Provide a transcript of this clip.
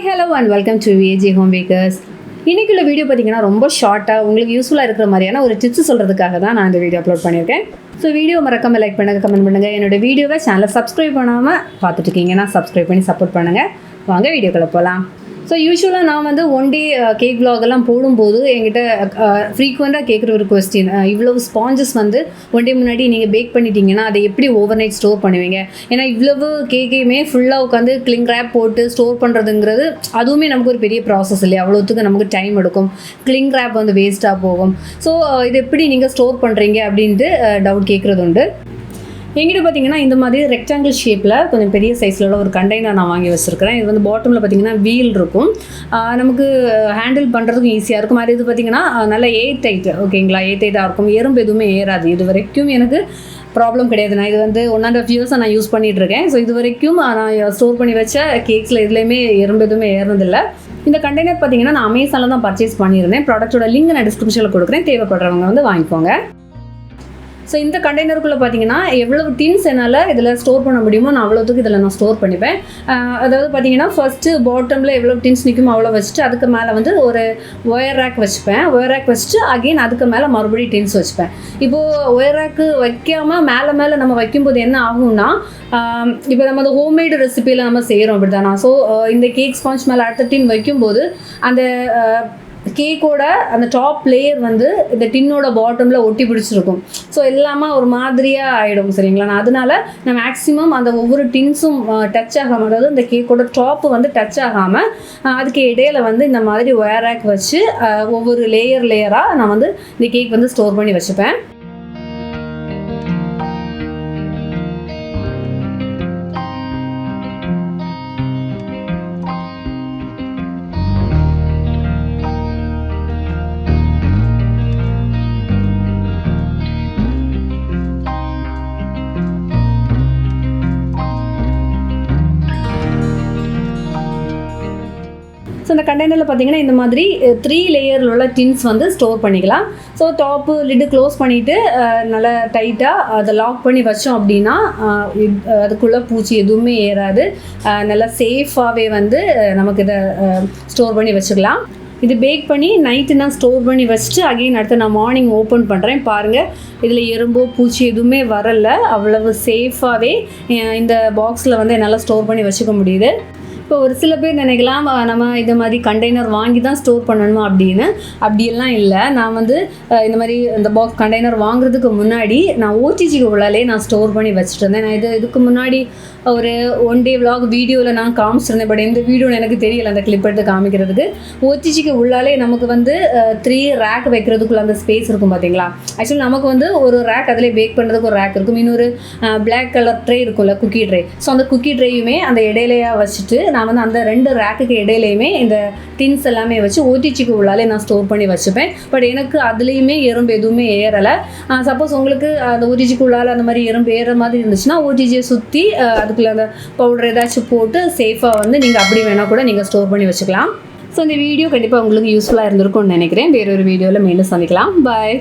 hello and welcome to VAG Home Bakers. இன்னைக்குள்ள video பார்த்தீங்கன்னா ரொம்ப ஷார்ட்டாக உங்களுக்கு யூஸ்ஃபுல்லாக இருக்கிற மாதிரியான ஒரு டிப்ஸ் சொல்கிறதுக்காக தான் நான் இந்த வீடியோ அப்லோட் பண்ணியிருக்கேன். ஸோ வீடியோ மறக்காம லைக் பண்ணுங்கள், கமெண்ட் பண்ணுங்கள். என்னோட வீடியோவை சேனலை சப்ஸ்கிரைப் பண்ணாமல் பார்த்துட்டு இருக்கீங்கன்னா சப்ஸ்கிரைப் பண்ணி சப்போர்ட் பண்ணுங்கள். வாங்க வீடியோக்குள்ளே போகலாம். ஸோ யூஸ்வலாக நான் வந்து ஒன் டே கேக் விலாகெல்லாம் போடும்போது என்கிட்ட ஃப்ரீக்வெண்ட்டாக கேட்குற ஒரு கொஸ்டின், இவ்வளவு ஸ்பாஞ்சஸ் வந்து ஒன் டே முன்னாடி நீங்கள் பேக் பண்ணிட்டீங்கன்னா அதை எப்படி ஓவர் நைட் ஸ்டோர் பண்ணுவீங்க? ஏன்னா இவ்வளவு கேக்கையுமே ஃபுல்லாக உட்காந்து கிளிங் ரேப் போட்டு ஸ்டோர் பண்ணுறதுங்கிறது அதுவுமே நமக்கு ஒரு பெரிய ப்ராசஸ் இல்லையா? அவ்வளோத்துக்கு நமக்கு டைம் எடுக்கும், கிளிங் ரேப் வந்து வேஸ்ட்டாக போகும். ஸோ இது எப்படி நீங்கள் ஸ்டோர் பண்ணுறீங்க அப்படின்ட்டு டவுட் கேட்குறது உண்டு. எங்கிட்ட பார்த்தீங்கன்னா இந்த மாதிரி ரெக்டாங்கிள் ஷேப்பில் கொஞ்சம் பெரிய சைஸில் ஒரு கண்டெய்னர் நான் வாங்கி வச்சுருக்கிறேன். இது வந்து பாட்டமில் பார்த்தீங்கன்னா வீல் இருக்கும், நமக்கு ஹேண்டில் பண்ணுறதுக்கும் ஈஸியாக இருக்கும். அது இது பார்த்திங்கன்னா நல்லா ஏர் ஓகேங்களா, ஏர் இருக்கும், எறும்பு எதுவுமே ஏறாது. இது வரைக்கும் எனக்கு ப்ராப்ளம் கிடையாது. நான் இது வந்து 1.5 years நான் யூஸ் பண்ணிகிட்ருக்கேன். ஸோ இது வரைக்கும் நான் ஸ்டோர் பண்ணி வச்ச கேக்ஸில் இதுலேயுமே எறும்பு எதுவுமே ஏறினதில்லை. இந்த கண்டெய்னர் பார்த்தீங்கன்னா நான் அமேசானில் தான் பர்ச்சேஸ் பண்ணியிருந்தேன். ப்ராடக்ட்டோட லிங்க் நான் டிஸ்கிரிப்ஷனில் கொடுக்குறேன், தேவைப்படுறவங்க வந்து வாங்கிக்கோங்க. ஸோ இந்த கண்டெய்னருக்குள்ளே பார்த்தீங்கன்னா எவ்வளவு டின்ஸ் என்னால் இதில் ஸ்டோர் பண்ண முடியுமோ நான் அவ்வளோத்துக்கு இதில் நான் ஸ்டோர் பண்ணிப்பேன். அதாவது பார்த்தீங்கன்னா ஃபஸ்ட்டு பாட்டமில் எவ்வளோ டின்ஸ் நிற்குமோ அவ்வளோ வச்சுட்டு அதுக்கு மேலே வந்து ஒரு ஒயர் ரேக் வச்சுப்பேன். ஒயர் ரேக் வச்சுட்டு அகெயின் அதுக்கு மேலே மறுபடியும் டின்ஸ் வச்சுப்பேன். இப்போது ஒயர் ரேக்கு வைக்காமல் மேலே நம்ம வைக்கும்போது என்ன ஆகும்னா, இப்போ நம்ம அந்த ஹோம்மேடு ரெசிபியில் நம்ம செய்கிறோம் அப்படி தானா. ஸோ இந்த கேக் ஸ்பாஞ்ச் மேலே அடுத்த டின் வைக்கும்போது அந்த கேக்கோட அந்த டாப் லேயர் வந்து இந்த டின்னோட பாட்டமில் ஒட்டி பிடிச்சிருக்கும். ஸோ எல்லாமே ஒரு மாதிரியாக ஆகிடும், சரிங்களா? நான் அதனால நான் மேக்ஸிமம் அந்த ஒவ்வொரு டின்ஸும் டச் ஆகாமல், அதாவது இந்த கேக்கோட டாப்பு வந்து டச் ஆகாமல் அதுக்கு இடையில வந்து இந்த மாதிரி ஒயர் ரேக் வச்சு ஒவ்வொரு லேயராக நான் வந்து இந்த கேக் வந்து ஸ்டோர் பண்ணி வச்சுப்பேன். ஸோ இந்த கண்டெய்னரில் பார்த்தீங்கன்னா இந்த மாதிரி 3 லேயரில் உள்ள டின்ஸ் வந்து ஸ்டோர் பண்ணிக்கலாம். ஸோ டாப்பு லிட்டு க்ளோஸ் பண்ணிவிட்டு நல்லா டைட்டாக அதை லாக் பண்ணி வச்சோம் அப்படின்னா அதுக்குள்ளே பூச்சி எதுவுமே ஏறாது. நல்லா சேஃபாகவே வந்து நமக்கு இதை ஸ்டோர் பண்ணி வச்சுக்கலாம். இது பேக் பண்ணி நைட்டு நான் ஸ்டோர் பண்ணி வச்சுட்டு அகெயின் அடுத்து நான் மார்னிங் ஓப்பன் பண்ணுறேன். பாருங்கள், இதில் எறும்போ பூச்சி எதுவுமே வரலை. அவ்வளவு சேஃபாகவே இந்த பாக்ஸில் வந்து என்னால் ஸ்டோர் பண்ணி வச்சுக்க முடியுது. இப்போ ஒரு சில பேர் நினைக்கலாம் நம்ம இந்த மாதிரி கண்டெய்னர் வாங்கி தான் ஸ்டோர் பண்ணணுமா அப்படின்னு. அப்படியெல்லாம் இல்லை. நான் வந்து இந்த மாதிரி இந்த பாக்ஸ் கண்டெய்னர் வாங்குறதுக்கு முன்னாடி நான் ஓடிஜிக்கு உள்ளாலே நான் ஸ்டோர் பண்ணி வச்சுட்டு இருந்தேன். நான் இதுக்கு முன்னாடி ஒரு ஒன் டே விலாக் வீடியோவில் நான் காமிச்சிருந்தேன். பட் இந்த வீடியோவில் எனக்கு தெரியலை அந்த கிளிப் எடுத்து காமிக்கிறதுக்கு. ஓடிஜிக்கு உள்ளாலே நமக்கு வந்து 3 ரேக் வைக்கிறதுக்குள்ள அந்த ஸ்பேஸ் இருக்கும் பார்த்தீங்களா. ஆக்சுவலி நமக்கு வந்து ஒரு ரேக் அதிலே பேக் பண்ணுறதுக்கு ஒரு ரேக் இருக்கும், இன்னொரு பிளாக் கலர் ட்ரே இருக்கும்ல, குக்கி ட்ரே. ஸோ அந்த குக்கி ட்ரேயுமே அந்த இடையிலையாக வச்சுட்டு நான் வந்து அந்த 2 ரேக்குக்கு இடையிலையுமே இந்த டின்ஸ் எல்லாமே வச்சு ஓடிஜிக்கு உள்ளாலே நான் ஸ்டோர் பண்ணி வச்சுப்பேன். பட் எனக்கு அதுலேயுமே எறும்பு எதுவுமே ஏறலை. சப்போஸ் உங்களுக்கு அந்த ஓடிஜிக்கு உள்ளால் அந்த மாதிரி எறும்பு ஏற மாதிரி இருந்துச்சுன்னா ஓடிஜியை சுற்றி அதுக்குள்ளே அந்த பவுடர் ஏதாச்சும் போட்டு சேஃபாக வந்து நீங்கள் அப்படி வேணால் கூட நீங்கள் ஸ்டோர் பண்ணி வச்சுக்கலாம். ஸோ இந்த வீடியோ கண்டிப்பாக உங்களுக்கு யூஸ்ஃபுல்லாக இருந்திருக்கும்னு நினைக்கிறேன். வேறொரு வீடியோவில் மீண்டும் சந்திக்கலாம். பாய்.